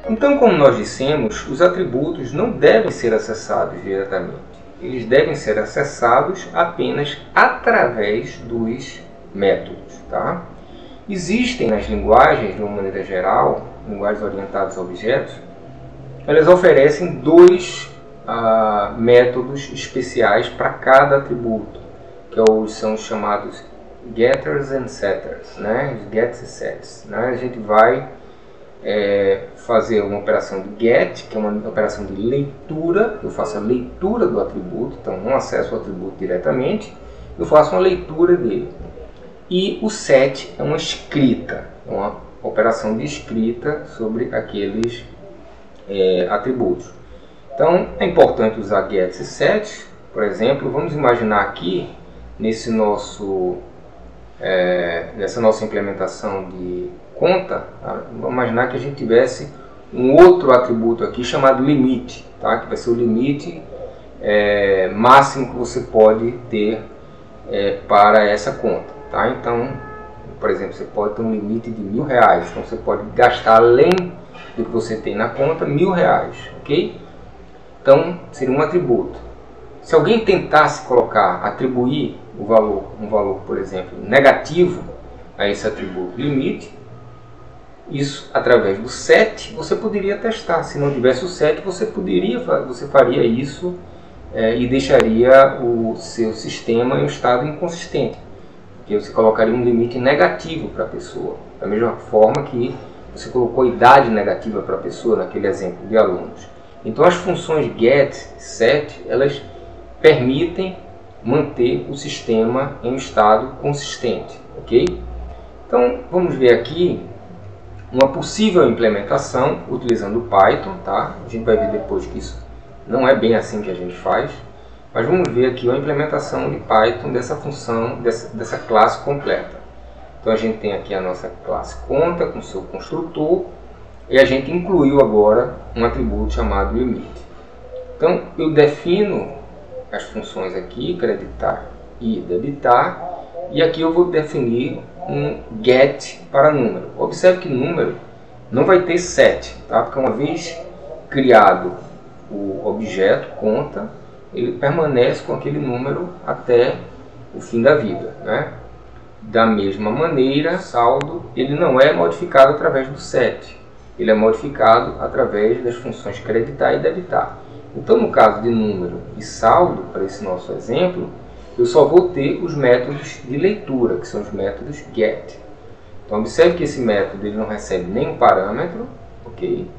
Então, como nós dissemos, os atributos não devem ser acessados diretamente. Eles devem ser acessados apenas através dos métodos. Tá? Existem nas linguagens, de uma maneira geral, linguagens orientadas a objetos, elas oferecem dois métodos especiais para cada atributo, que são os chamados getters and setters, né? Os gets e sets. Né? A gente vai fazer uma operação de get, que é uma operação de leitura. Eu faço a leitura do atributo, então não acesso o atributo diretamente, eu faço uma leitura dele. E o set é uma escrita, uma operação de escrita sobre aqueles atributos. Então é importante usar gets e sets. Por exemplo, vamos imaginar aqui nessa nossa implementação de conta, tá? Vamos imaginar que a gente tivesse um outro atributo aqui chamado limite, tá? Que vai ser o limite máximo que você pode ter para essa conta. Tá? Então, por exemplo, você pode ter um limite de R$1.000, então você pode gastar além do que você tem na conta R$1.000, ok? Então, seria um atributo. Se alguém tentasse atribuir um valor, por exemplo, negativo a esse atributo limite, isso através do set você poderia testar. Se não tivesse o set, você faria isso e deixaria o seu sistema em um estado inconsistente, porque você colocaria um limite negativo para a pessoa, da mesma forma que você colocou idade negativa para a pessoa naquele exemplo de alunos. Então as funções get e set, elas permitem manter o sistema em um estado consistente, ok? Então vamos ver aqui uma possível implementação utilizando o Python, tá? A gente vai ver depois que isso não é bem assim que a gente faz, mas vamos ver aqui a implementação de Python dessa função, dessa classe completa. Então a gente tem aqui a nossa classe conta com seu construtor e a gente incluiu agora um atributo chamado limite. Então eu defino as funções aqui, creditar e debitar, e aqui eu vou definir um get para número. Observe que número não vai ter set, tá? Porque uma vez criado o objeto conta, ele permanece com aquele número até o fim da vida, né? Da mesma maneira, saldo ele não é modificado através do set, ele é modificado através das funções creditar e debitar. Então, no caso de número e saldo, para esse nosso exemplo, eu só vou ter os métodos de leitura, que são os métodos get. Então, observe que esse método ele não recebe nenhum parâmetro, ok?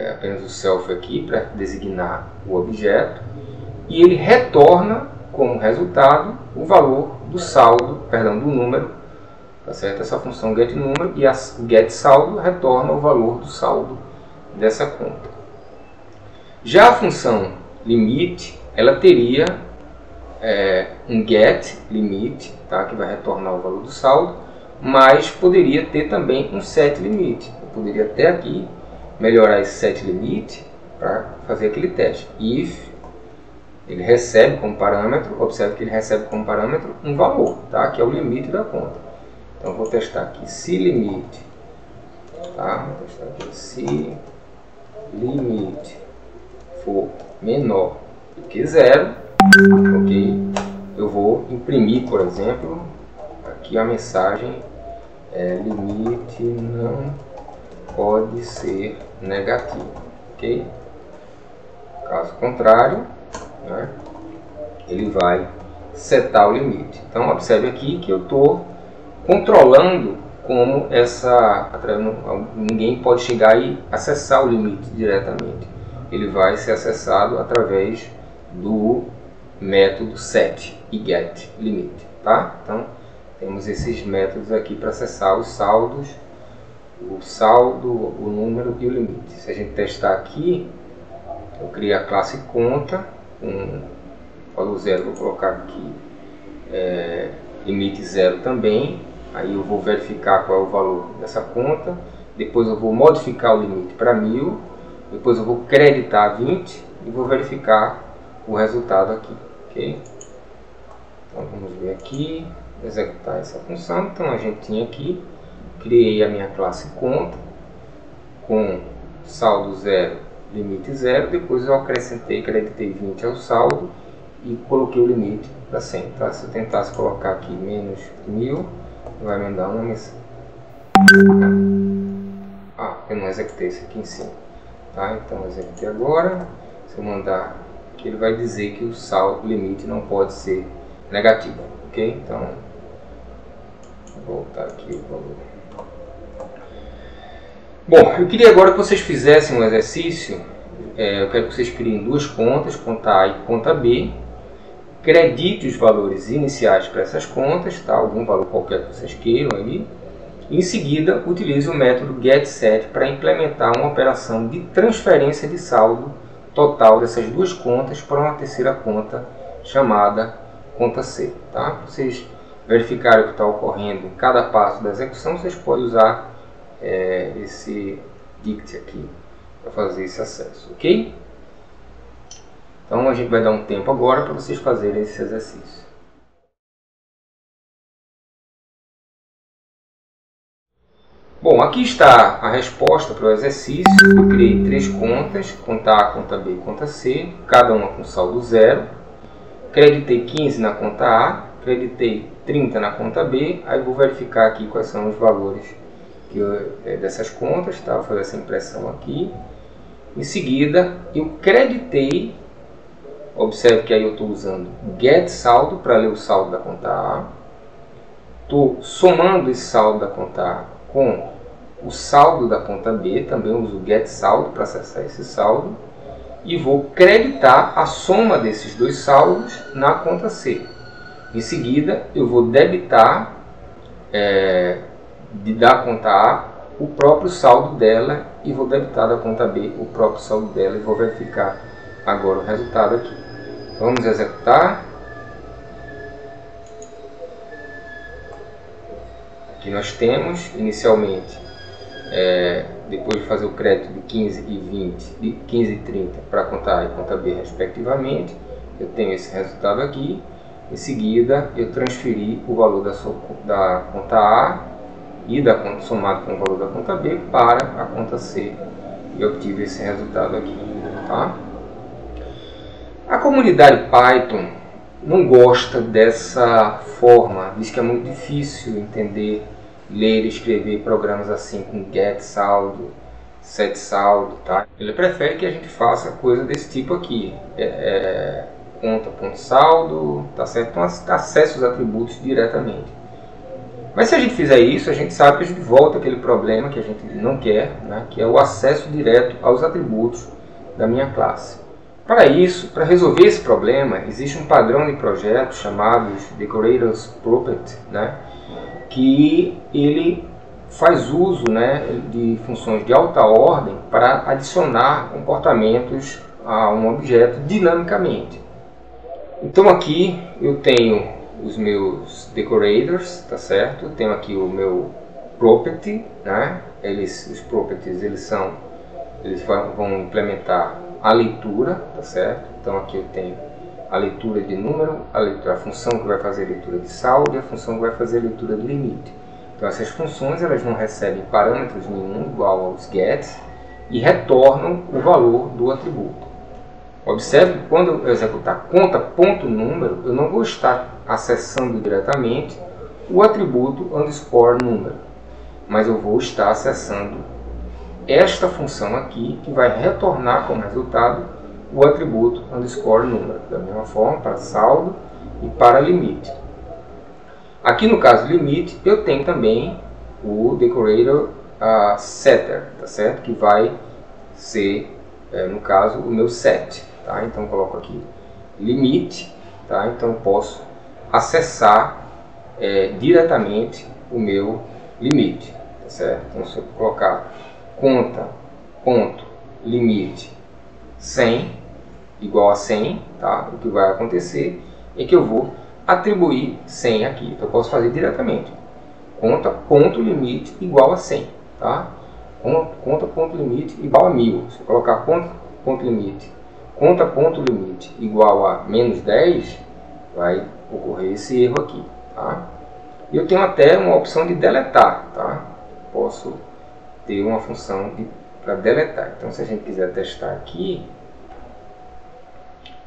Apenas o self aqui para designar o objeto, e ele retorna como resultado o valor do saldo, perdão, do número, tá certo? Essa função get número, e a get saldo retorna o valor do saldo dessa conta. Já a função limite, ela teria um get limite, tá? Que vai retornar o valor do saldo, mas poderia ter também um set limite. Eu poderia até aqui melhorar esse set limite para fazer aquele teste. If ele recebe como parâmetro, observe que ele recebe como parâmetro um valor, tá? Que é o limite da conta. Então eu vou testar aqui se limite, tá? Vou testar aqui se limite for menor do que 0, ok? Eu vou imprimir, por exemplo, aqui a mensagem limite não pode ser negativo, ok? Caso contrário, né, ele vai setar o limite. Então observe aqui que eu estou controlando como ninguém pode chegar e acessar o limite diretamente. Ele vai ser acessado através do método set e get limite, tá? Então temos esses métodos aqui para acessar os saldos, o número e o limite. Se a gente testar aqui, eu criei a classe conta com valor 0, vou colocar aqui limite 0 também. Aí eu vou verificar qual é o valor dessa conta, depois eu vou modificar o limite para 1000, depois eu vou creditar 20 e vou verificar o resultado aqui, ok? Então vamos ver aqui, executar essa função. Então a gente tinha aqui, criei a minha classe conta com saldo 0, limite 0, depois eu acrescentei, creditei 20 ao saldo e coloquei o limite para 100. Tá? Se eu tentasse colocar aqui menos 1000, vai me dar uma mensagem. Eu não executei isso aqui em cima. Tá? Então eu executei agora. Se eu mandar aqui, ele vai dizer que o saldo limite não pode ser negativo. Ok? Então, vou voltar aqui o valor. Bom, eu queria agora que vocês fizessem um exercício. Eu quero que vocês criem duas contas, conta A e conta B. Acredite os valores iniciais para essas contas, tá? Algum valor qualquer que vocês queiram aí. Em seguida, utilize o método getSet para implementar uma operação de transferência de saldo total dessas duas contas para uma terceira conta chamada conta C. Tá? Vocês verificarem o que está ocorrendo em cada passo da execução, vocês podem usar esse dict aqui para fazer esse acesso, ok? Então a gente vai dar um tempo agora para vocês fazerem esse exercício. Bom, aqui está a resposta para o exercício. Eu criei 3 contas, conta A, conta B e conta C, cada uma com saldo 0. Creditei 15 na conta A, creditei 30 na conta B. Aí vou verificar aqui quais são os valores dessas contas, tá? Vou fazer essa impressão aqui. Em seguida, eu creditei, observe que aí eu estou usando getSaldo para ler o saldo da conta A. Estou somando esse saldo da conta A com o saldo da conta B, também uso getSaldo para acessar esse saldo. E vou creditar a soma desses dois saldos na conta C. Em seguida, eu vou debitar da conta A o próprio saldo dela e vou debitar da conta B o próprio saldo dela e vou verificar agora o resultado aqui. Vamos executar. Aqui nós temos inicialmente, depois de fazer o crédito de 15 e 20, de 15 e 30 para a conta A e conta B respectivamente, eu tenho esse resultado aqui. Em seguida, eu transferi o valor da conta A e da conta somado com o valor da conta B para a conta C e obtive esse resultado aqui. Tá? A comunidade Python não gosta dessa forma, diz que é muito difícil entender, ler e escrever programas assim com getSaldo, setSaldo, tá? Ele prefere que a gente faça coisa desse tipo aqui, conta.saldo, tá certo? Então acesse os atributos diretamente. Mas se a gente fizer isso, a gente sabe que a gente volta àquele problema que a gente não quer, né? Que é o acesso direto aos atributos da minha classe. Para isso, para resolver esse problema, existe um padrão de projetos chamado Decorators Property, né? Que ele faz uso, né, de funções de alta ordem para adicionar comportamentos a um objeto dinamicamente. Então aqui eu tenho os meus decorators, tá certo? Eu tenho aqui o meu property, né? Os properties eles vão implementar a leitura, tá certo? Então aqui eu tenho a leitura de número, a função que vai fazer a leitura de saldo e a função que vai fazer a leitura de limite. Então essas funções elas não recebem parâmetros nenhum igual aos gets e retornam o valor do atributo. Observe que quando eu executar conta.número, eu não vou estar acessando diretamente o atributo _número, mas eu vou estar acessando esta função aqui que vai retornar como resultado o atributo _número, da mesma forma para saldo e para limite. Aqui no caso limite, eu tenho também o decorator setter, tá certo? Que vai ser, no caso, o meu set. Tá? Então eu coloco aqui limite, tá? Então eu posso acessar diretamente o meu limite, tá certo? Então se eu colocar conta.limite 100 igual a 100, tá? O que vai acontecer é que eu vou atribuir 100 aqui. Então eu posso fazer diretamente conta.limite igual a 100, tá? Conta.limite igual a 1000. Se eu colocar conta.limite igual a menos 10, vai ocorrer esse erro aqui, tá? E eu tenho até uma opção de deletar, tá? Posso ter uma função para deletar. Então, se a gente quiser testar aqui,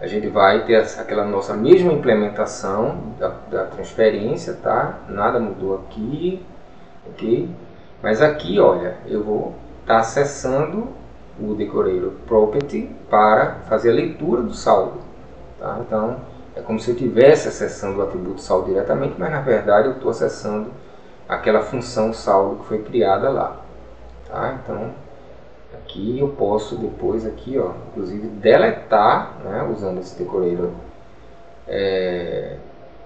a gente vai ter aquela nossa mesma implementação da transferência, tá? Nada mudou aqui, ok? Mas aqui, olha, eu vou estar acessando o Decorator Property para fazer a leitura do saldo, tá? Então, é como se eu estivesse acessando o atributo saldo diretamente, mas na verdade eu estou acessando aquela função saldo que foi criada lá, tá? Então, aqui eu posso depois aqui, ó, inclusive deletar, né, usando esse Decorator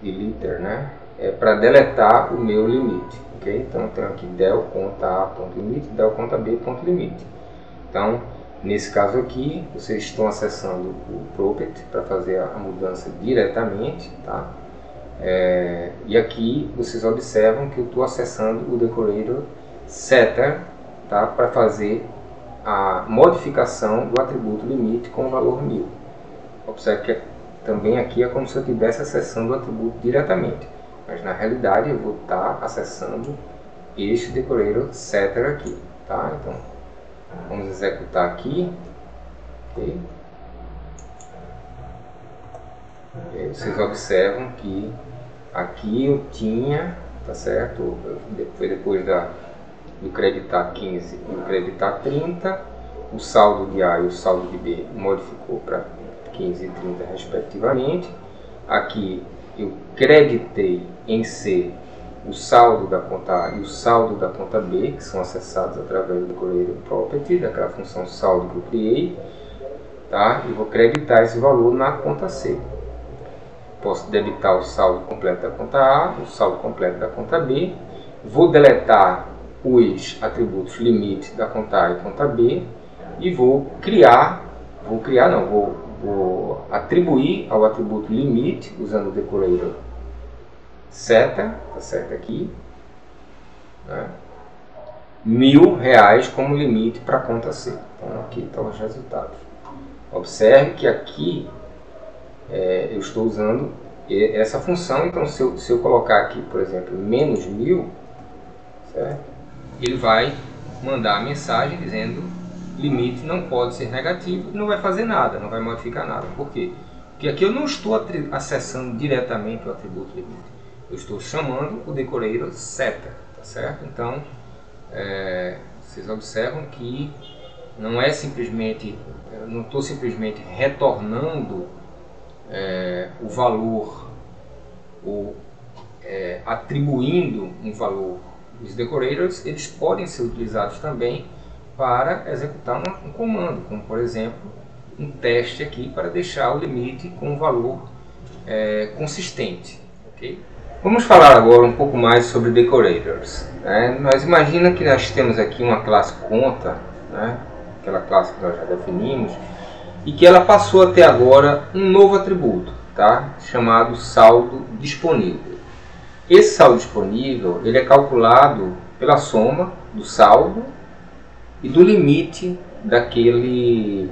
Deleter, né, para deletar o meu limite, ok? Então eu tenho aqui del conta a.limite, del conta b.limite. Então, nesse caso aqui, vocês estão acessando o property para fazer a mudança diretamente, tá? E aqui vocês observam que eu estou acessando o Decorator Setter, tá? Para fazer a modificação do atributo limite com o valor 1000. Observe que também aqui é como se eu estivesse acessando o atributo diretamente, mas na realidade eu vou estar acessando este Decorator Setter aqui, tá? Então, vamos executar aqui, okay? E aí vocês observam que aqui eu tinha, tá certo? Foi depois do creditar 15 e o creditar 30, o saldo de A e o saldo de B modificou para 15 e 30 respectivamente. Aqui eu creditei em C o saldo da conta A e o saldo da conta B, que são acessados através do Decorator Property, daquela função saldo que eu criei, tá? E vou creditar esse valor na conta C. Posso debitar o saldo completo da conta A, o saldo completo da conta B, vou deletar os atributos limite da conta A e conta B e vou atribuir ao atributo limite, usando o Decorator Setter, tá certo aqui, né? R$1000 como limite para a conta C. Então aqui estão os resultados. Observe que aqui eu estou usando essa função. Então se eu colocar aqui, por exemplo, menos 1000, certo? Ele vai mandar a mensagem dizendo limite não pode ser negativo e não vai fazer nada, não vai modificar nada. Por quê? Porque aqui eu não estou acessando diretamente o atributo limite. Eu estou chamando o Decorator Setter, tá certo? Então, vocês observam que não é simplesmente, eu não estou simplesmente retornando o valor ou atribuindo um valor. Os decorators, eles podem ser utilizados também para executar um comando, como por exemplo um teste aqui para deixar o limite com um valor consistente, ok? Vamos falar agora um pouco mais sobre decorators. Nós imagina que nós temos aqui uma classe conta, né? Aquela classe que nós já definimos, e que ela passou a ter agora um novo atributo, tá? Chamado saldo disponível. Esse saldo disponível ele é calculado pela soma do saldo e do limite daquele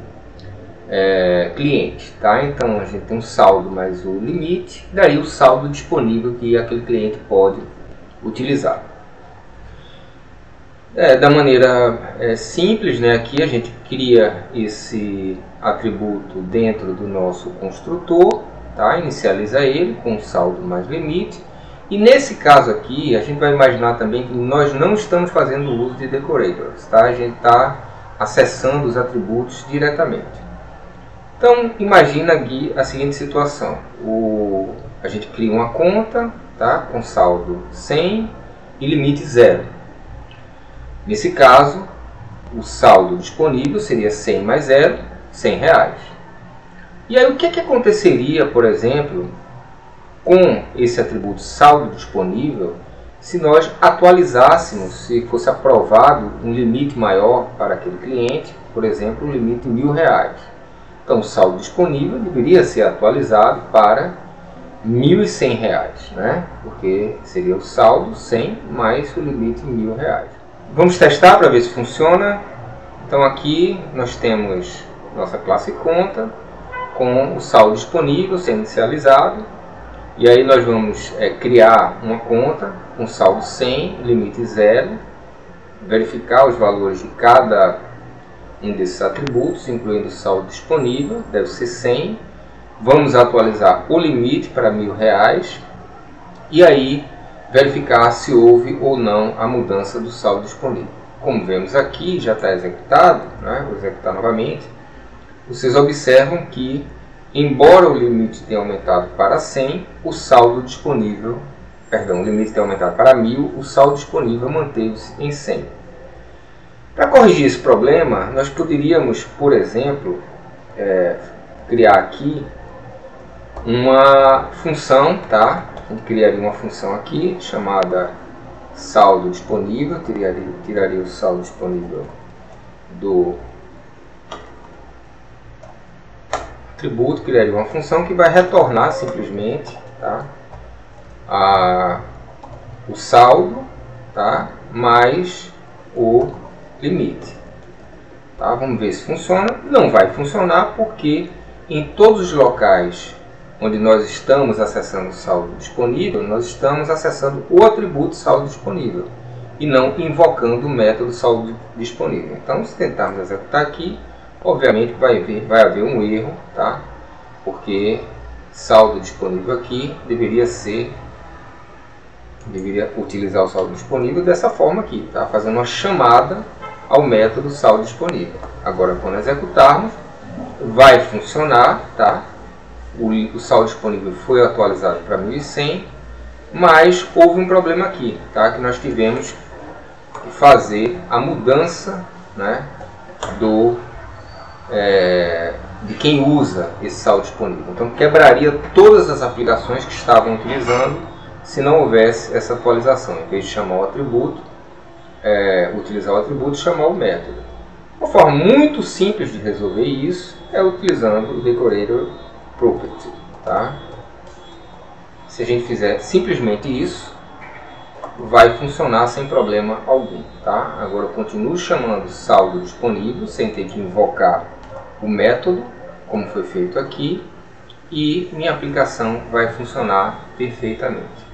cliente, tá? Então a gente tem um saldo mais o limite, daria o saldo disponível que aquele cliente pode utilizar. Da maneira simples, né? Aqui a gente cria esse atributo dentro do nosso construtor, tá? Inicializa ele com o saldo mais limite. E nesse caso aqui, a gente vai imaginar também que nós não estamos fazendo uso de decorators, tá? A gente está acessando os atributos diretamente. Então, imagina aqui a seguinte situação. A gente cria uma conta, tá? Com saldo 100 e limite 0. Nesse caso, o saldo disponível seria 100 mais 0, R$100. E aí o que aconteceria, por exemplo, com esse atributo saldo disponível, se nós atualizássemos, se fosse aprovado um limite maior para aquele cliente, por exemplo, o limite de R$1000. Então o saldo disponível deveria ser atualizado para R$1.100, né? Porque seria o saldo 100 mais o limite de R$1.000. Vamos testar para ver se funciona. Então aqui nós temos nossa classe conta com o saldo disponível sendo inicializado. E aí nós vamos criar uma conta com saldo 100, limite 0, verificar os valores de cada um desses atributos, incluindo o saldo disponível, deve ser 100. Vamos atualizar o limite para R$1.000 e aí verificar se houve ou não a mudança do saldo disponível. Como vemos aqui, já está executado, né? Vou executar novamente. Vocês observam que, embora o limite tenha aumentado para 100, o saldo disponível, perdão, o limite tenha aumentado para 1.000, o saldo disponível manteve-se em 100. Para corrigir esse problema, nós poderíamos, por exemplo, criar aqui uma função, tá? A gente criaria uma função aqui chamada saldo disponível, tiraria o saldo disponível do atributo, criaria uma função que vai retornar simplesmente, tá? O saldo, tá? Mais o limite. Tá? Vamos ver se funciona. Não vai funcionar porque em todos os locais onde nós estamos acessando o saldo disponível, nós estamos acessando o atributo saldo disponível e não invocando o método saldo disponível. Então, se tentarmos executar aqui, obviamente vai haver um erro, tá? Porque saldo disponível aqui deveria utilizar o saldo disponível dessa forma aqui, tá? Fazendo uma chamada ao método saldo disponível. Agora, quando executarmos, vai funcionar, tá? O saldo disponível foi atualizado para 1.100, mas houve um problema aqui, tá? Que nós tivemos que fazer a mudança, né, de quem usa esse saldo disponível. Então quebraria todas as aplicações que estavam utilizando se não houvesse essa atualização. Em vez de chamar o atributo, utilizar o atributo, chamar o método. Uma forma muito simples de resolver isso é utilizando o Decorator Property, tá? Se a gente fizer simplesmente isso, vai funcionar sem problema algum, tá? Agora eu continuo chamando saldo disponível sem ter que invocar o método, como foi feito aqui, e minha aplicação vai funcionar perfeitamente.